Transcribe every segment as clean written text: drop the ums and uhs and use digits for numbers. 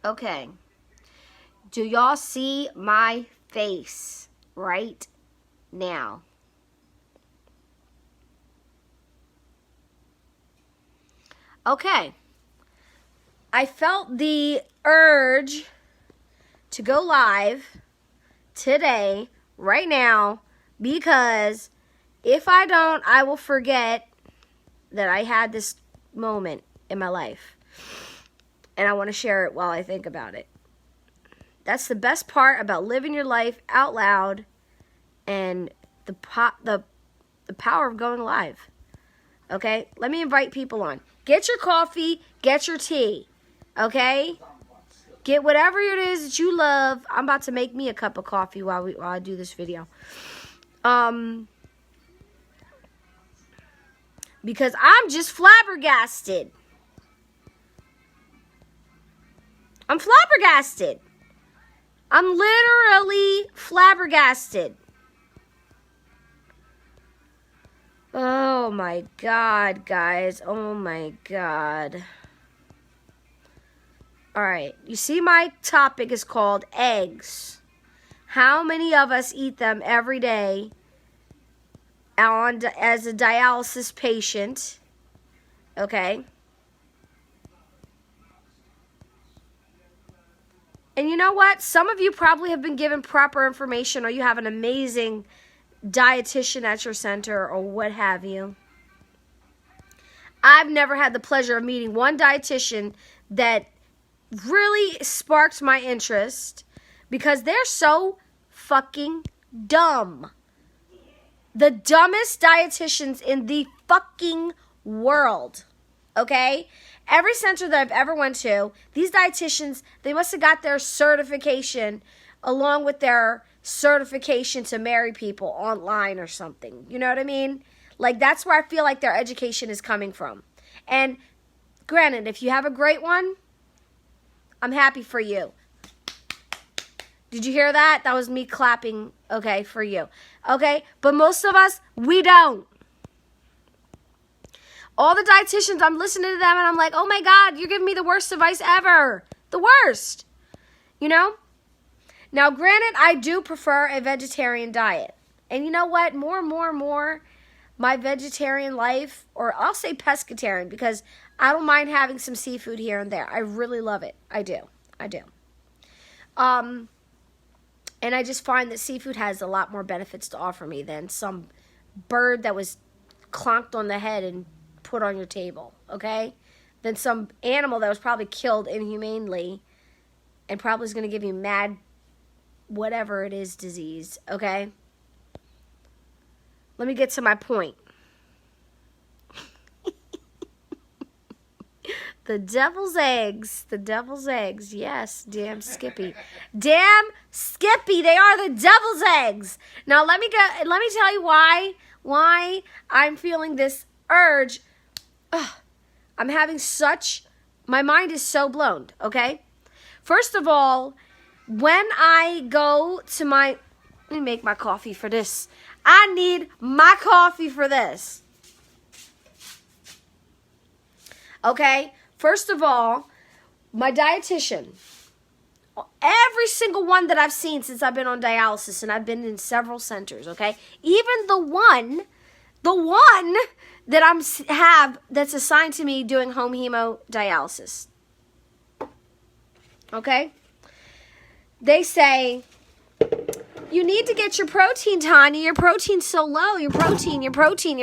Okay. Do y'all see my face right now? Okay. I felt the urge to go live today, right now, because if I don't, I will forget that I had this moment in my life. And I want to share it while I think about it. That's the best part about living your life out loud and the power of going live. Okay? Let me invite people on. Get your coffee, get your tea. Okay? Get whatever it is that you love. I'm about to make me a cup of coffee while I do this video. Because I'm just flabbergasted. I'm flabbergasted. I'm literally flabbergasted. Oh my God, guys. Oh my God. Alright, you see my topic is called eggs. How many of us eat them every day as a dialysis patient? Okay. And you know what? Some of you probably have been given proper information, or you have an amazing dietitian at your center, or what have you. I've never had the pleasure of meeting one dietitian that really sparked my interest, because they're so fucking dumb. The dumbest dietitians in the fucking world. Okay? Every center that I've ever went to, these dietitians, they must have got their certification along with their certification to marry people online or something. You know what I mean? Like, that's where I feel like their education is coming from. And granted, if you have a great one, I'm happy for you. Did you hear that? That was me clapping, okay, for you. Okay? But most of us, we don't. All the dietitians, I'm listening to them and I'm like, oh my God, you're giving me the worst advice ever. The worst. You know? Now, granted, I do prefer a vegetarian diet. And you know what? More and more, my vegetarian life, or I'll say pescatarian, because I don't mind having some seafood here and there. I really love it. I do. And I just find that seafood has a lot more benefits to offer me than some bird that was clonked on the head and put on your table, okay? Than some animal that was probably killed inhumanely and probably is going to give you mad whatever it is disease, okay? Let me get to my point. The devil's eggs, yes, damn Skippy. Damn Skippy, they are the devil's eggs. Now let me tell you why I'm feeling this urge. I'm having my mind is so blown, okay? First of all, when I go to let me make my coffee for this. I need my coffee for this. Okay? First of all, my dietitian, every single one that I've seen since I've been on dialysis, and I've been in several centers, okay? Even the one that that's assigned to me doing home hemodialysis. Okay? They say, you need to get your protein, Tanya. Your protein's so low. Your protein. Protein.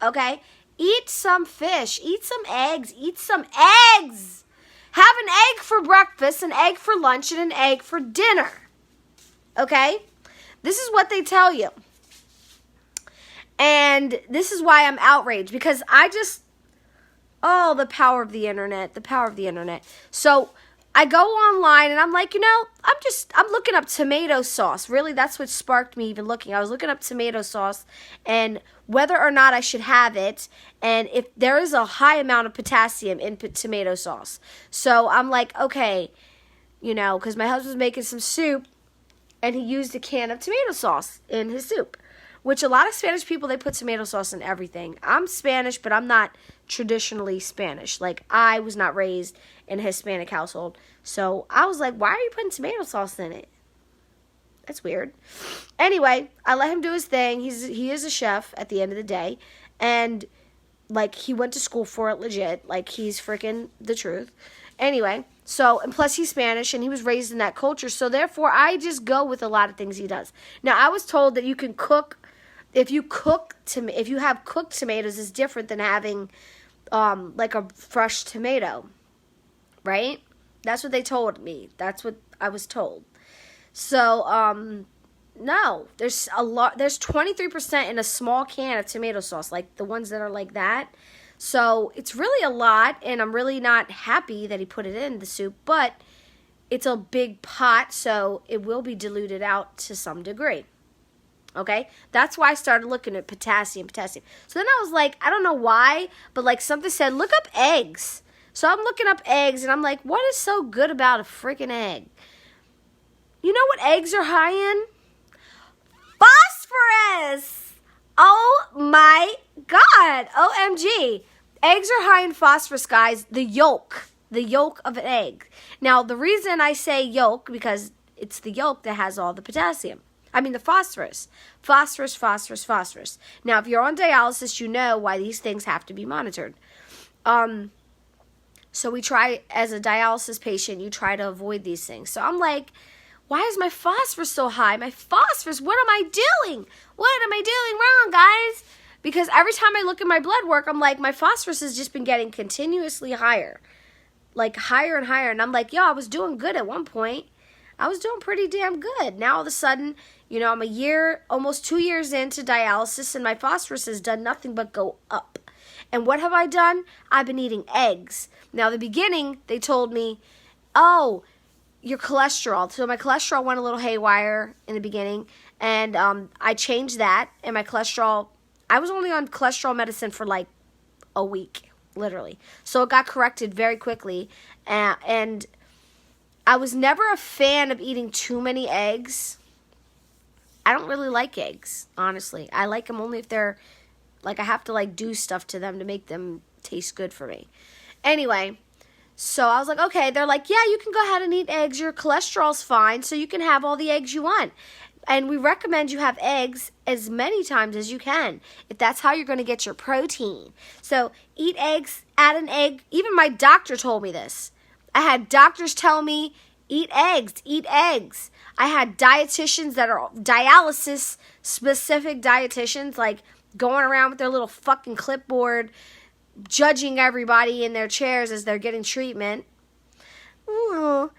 Okay? Eat some fish. Eat some eggs. Have an egg for breakfast, an egg for lunch, and an egg for dinner. Okay? This is what they tell you. And this is why I'm outraged, because the power of the internet. So I go online and I'm like, I'm looking up tomato sauce. Really, that's what sparked me even looking. I was looking up tomato sauce and whether or not I should have it, and if there is a high amount of potassium in tomato sauce. So I'm like, okay, because my husband's making some soup and he used a can of tomato sauce in his soup. which a lot of Spanish people, they put tomato sauce in everything. I'm Spanish, but I'm not traditionally Spanish. Like, I was not raised in a Hispanic household. So I was like, why are you putting tomato sauce in it? That's weird. Anyway, I let him do his thing. He is a chef at the end of the day. And, like, he went to school for it legit. Like, he's freaking the truth. Anyway, so, and plus he's Spanish, and he was raised in that culture. So, therefore, I just go with a lot of things he does. Now, I was told that you can cook, if you have cooked tomatoes, it's different than having, like, a fresh tomato. Right? That's what they told me. That's what I was told. So, no, there's 23% in a small can of tomato sauce, like the ones that are like that. So it's really a lot, and I'm really not happy that he put it in the soup, but it's a big pot, so it will be diluted out to some degree. Okay? That's why I started looking at potassium. So then I was like, I don't know why, but like something said, look up eggs. So I'm looking up eggs, and I'm like, what is so good about a freaking egg? You know what eggs are high in? Phosphorus! Oh my God. OMG. Eggs are high in phosphorus, guys. The yolk of an egg. Now, the reason I say yolk, because it's the yolk that has all the potassium. I mean the phosphorus. Phosphorus. Now, if you're on dialysis, you know why these things have to be monitored. So we try, as a dialysis patient, you try to avoid these things. So I'm like, why is my phosphorus so high? My phosphorus, what am I doing? What am I doing wrong, guys? Because every time I look at my blood work, I'm like, my phosphorus has just been getting continuously higher. Like, higher and higher. And I'm like, yo, I was doing good at one point. I was doing pretty damn good. Now, all of a sudden, you know, I'm almost 2 years into dialysis, and my phosphorus has done nothing but go up. And what have I done? I've been eating eggs. Now, the beginning, they told me, oh, your cholesterol. So my cholesterol went a little haywire in the beginning, and I changed that, and my cholesterol, I was only on cholesterol medicine for like a week, literally. So it got corrected very quickly, and I was never a fan of eating too many eggs. I don't really like eggs, honestly. I like them only if they're, like, I have to, like, do stuff to them to make them taste good for me. Anyway, so I was like, okay. They're like, yeah, you can go ahead and eat eggs. Your cholesterol's fine, so you can have all the eggs you want. And we recommend you have eggs as many times as you can, if that's how you're going to get your protein. So eat eggs, add an egg. Even my doctor told me this. I had doctors tell me, eat eggs. I had dietitians that are dialysis-specific dietitians, like going around with their little fucking clipboard, judging everybody in their chairs as they're getting treatment. Ooh,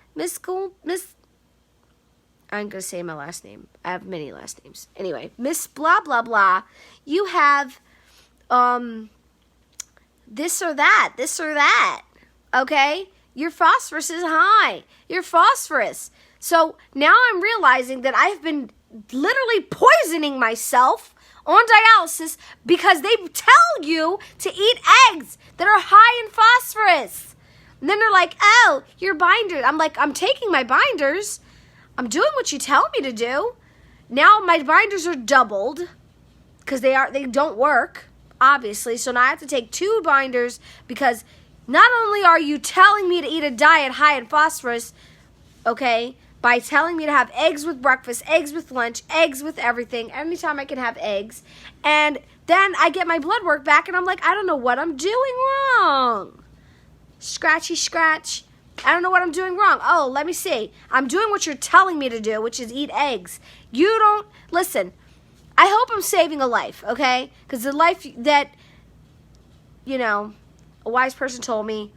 I'm going to say my last name. I have many last names. Anyway, Miss blah, blah, blah. You have this or that. Okay? Your phosphorus is high. Your phosphorus. So now I'm realizing that I've been literally poisoning myself on dialysis because they tell you to eat eggs that are high in phosphorus. And then they're like, oh, your binders. I'm like, I'm taking my binders. I'm doing what you tell me to do. Now my binders are doubled because they don't work, obviously. So now I have to take 2 binders because not only are you telling me to eat a diet high in phosphorus, okay, by telling me to have eggs with breakfast, eggs with lunch, eggs with everything, anytime I can have eggs. And then I get my blood work back, and I'm like, I don't know what I'm doing wrong. Scratchy scratch. I don't know what I'm doing wrong. Oh, let me see. I'm doing what you're telling me to do, which is eat eggs. You don't, listen, I hope I'm saving a life, okay? Because the life that, you know, a wise person told me,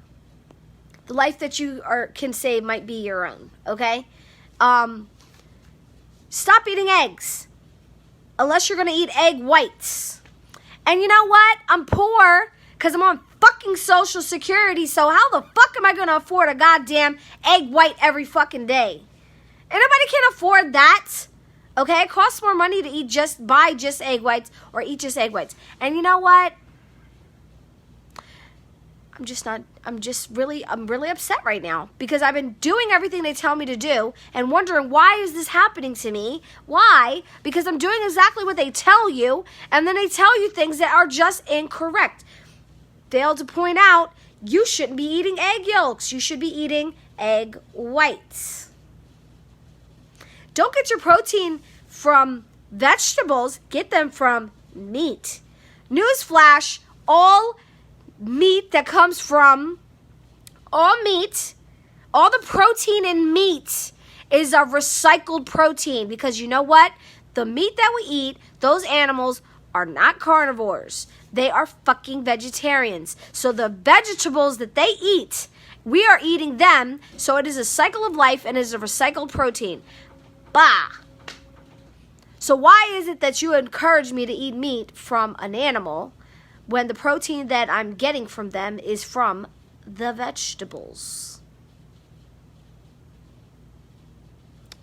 the life that you can save might be your own, okay? Stop eating eggs unless you're going to eat egg whites. And you know what? I'm poor because I'm on fucking Social Security, so how the fuck am I going to afford a goddamn egg white every fucking day? Anybody can afford that, okay? It costs more money to buy just egg whites or eat just egg whites. And you know what? I'm really upset right now because I've been doing everything they tell me to do and wondering, why is this happening to me? Why? Because I'm doing exactly what they tell you, and then they tell you things that are just incorrect. Failed to point out, you shouldn't be eating egg yolks. You should be eating egg whites. Don't get your protein from vegetables. Get them from meat. Newsflash, all meat that comes from, all the protein in meat is a recycled protein, because you know what? The meat that we eat, those animals are not carnivores. They are fucking vegetarians. So the vegetables that they eat, we are eating them, so it is a cycle of life and is a recycled protein. Bah! So why is it that you encourage me to eat meat from an animal when the protein that I'm getting from them is from the vegetables?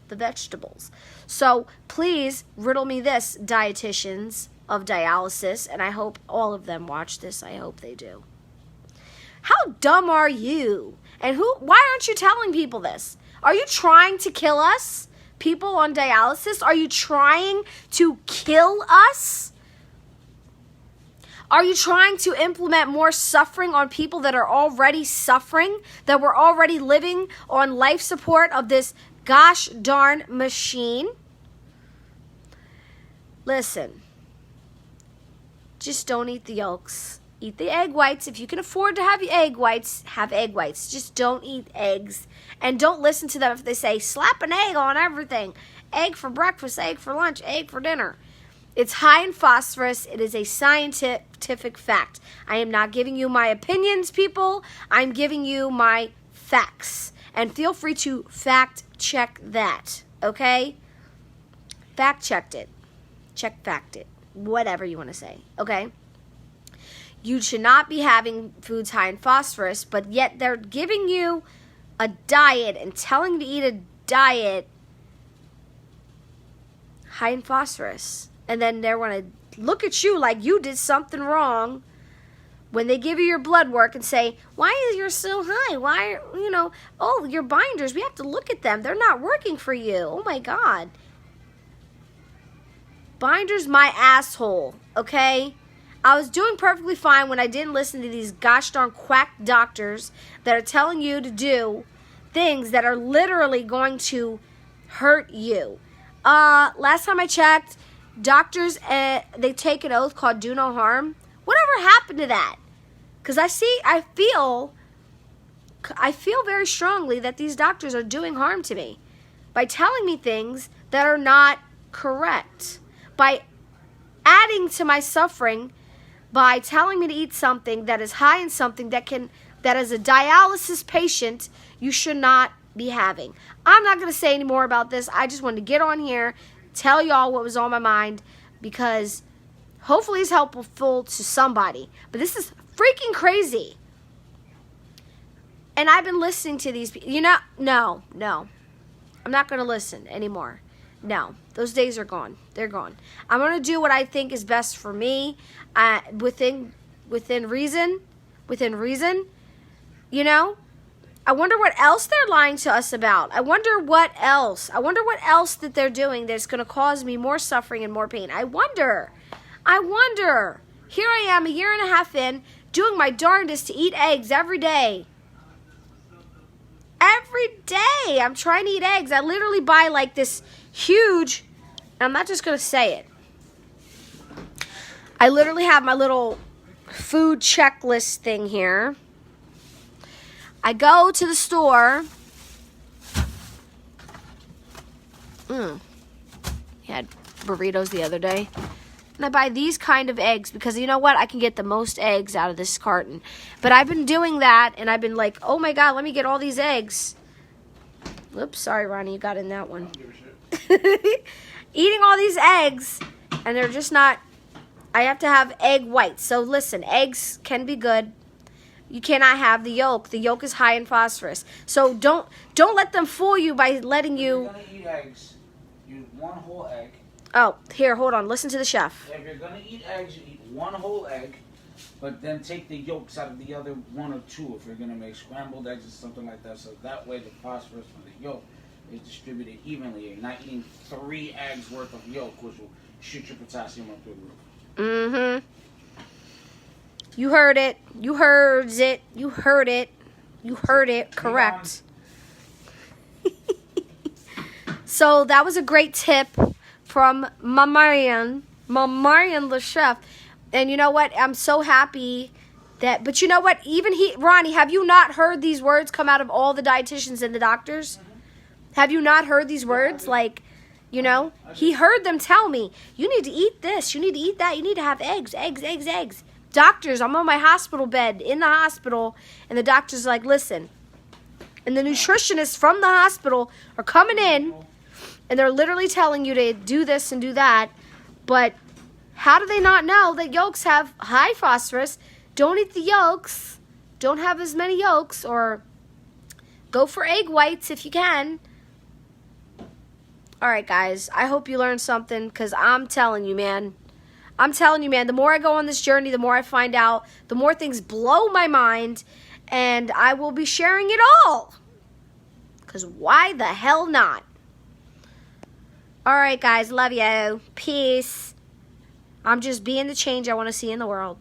The vegetables. So please riddle me this, dietitians of dialysis, and I hope all of them watch this. I hope they do. How dumb are you? And why aren't you telling people this? Are you trying to kill us? People on dialysis, are you trying to kill us? Are you trying to implement more suffering on people that are already suffering, that were already living on life support of this gosh darn machine? Listen, just don't eat the yolks. Eat the egg whites. If you can afford to have egg whites, have egg whites. Just don't eat eggs. And don't listen to them if they say, slap an egg on everything. Egg for breakfast, egg for lunch, egg for dinner. It's high in phosphorus. It is a scientific fact. I am not giving you my opinions, people. I'm giving you my facts. And feel free to fact check that, okay? Fact checked it. Fact it. Whatever you want to say, okay? You should not be having foods high in phosphorus, but yet they're giving you a diet and telling you to eat a diet high in phosphorus. And then they want to look at you like you did something wrong when they give you your blood work and say, why is yours so high? Why, oh, your binders, we have to look at them. They're not working for you. Oh, my God. Binders my asshole, okay? I was doing perfectly fine when I didn't listen to these gosh darn quack doctors that are telling you to do things that are literally going to hurt you. Last time I checked, doctors, they take an oath called do no harm. Whatever happened to that? Because I feel very strongly that these doctors are doing harm to me by telling me things that are not correct, by adding to my suffering, by telling me to eat something that is high in something that as a dialysis patient, you should not be having. I'm not going to say any more about this. I just wanted to get on here, tell y'all what was on my mind, because hopefully it's helpful to somebody. But this is freaking crazy. And I've been listening to these people. No. I'm not going to listen anymore. No, those days are gone. They're gone. I'm going to do what I think is best for me, within reason. I wonder what else they're lying to us about. I wonder what else that they're doing that's going to cause me more suffering and more pain. I wonder. Here I am, a year and a half in, doing my darndest to eat eggs every day. Every day I'm trying to eat eggs. I literally buy like this huge, I'm not just going to say it. I literally have my little food checklist thing here. I go to the store. Had burritos the other day. And I buy these kind of eggs because you know what? I can get the most eggs out of this carton. But I've been doing that and I've been like, oh my God, let me get all these eggs. Oops, sorry, Ronnie, you got in that one. Eating all these eggs and they're just not, I have to have egg whites. So listen, eggs can be good. You cannot have the yolk. The yolk is high in phosphorus. So don't let them fool you by letting you. If you're going to eat eggs, you eat one whole egg. Oh, here, hold on. Listen to the chef. If you're going to eat eggs, you eat one whole egg. But then take the yolks out of the other one or two if you're going to make scrambled eggs or something like that. So that way the phosphorus from the yolk is distributed evenly. You're not eating 3 eggs worth of yolk, which will shoot your potassium up through the roof. Mm-hmm. You heard it. You heard it. You heard it. You heard it. Correct. So that was a great tip from Marian the chef. And you know what? I'm so happy that, but you know what? Even Ronnie, have you not heard these words come out of all the dietitians and the doctors? Mm-hmm. Have you not heard these words? Like, you know, he heard them tell me, you need to eat this, you need to eat that, you need to have eggs. Doctors, I'm on my hospital bed in the hospital, and the doctor's like, listen. And the nutritionists from the hospital are coming in, and they're literally telling you to do this and do that. But how do they not know that yolks have high phosphorus? Don't eat the yolks. Don't have as many yolks, or go for egg whites if you can. All right, guys, I hope you learned something, because I'm telling you, man, the more I go on this journey, the more I find out, the more things blow my mind, and I will be sharing it all. Because why the hell not? All right, guys, love you. Peace. I'm just being the change I want to see in the world.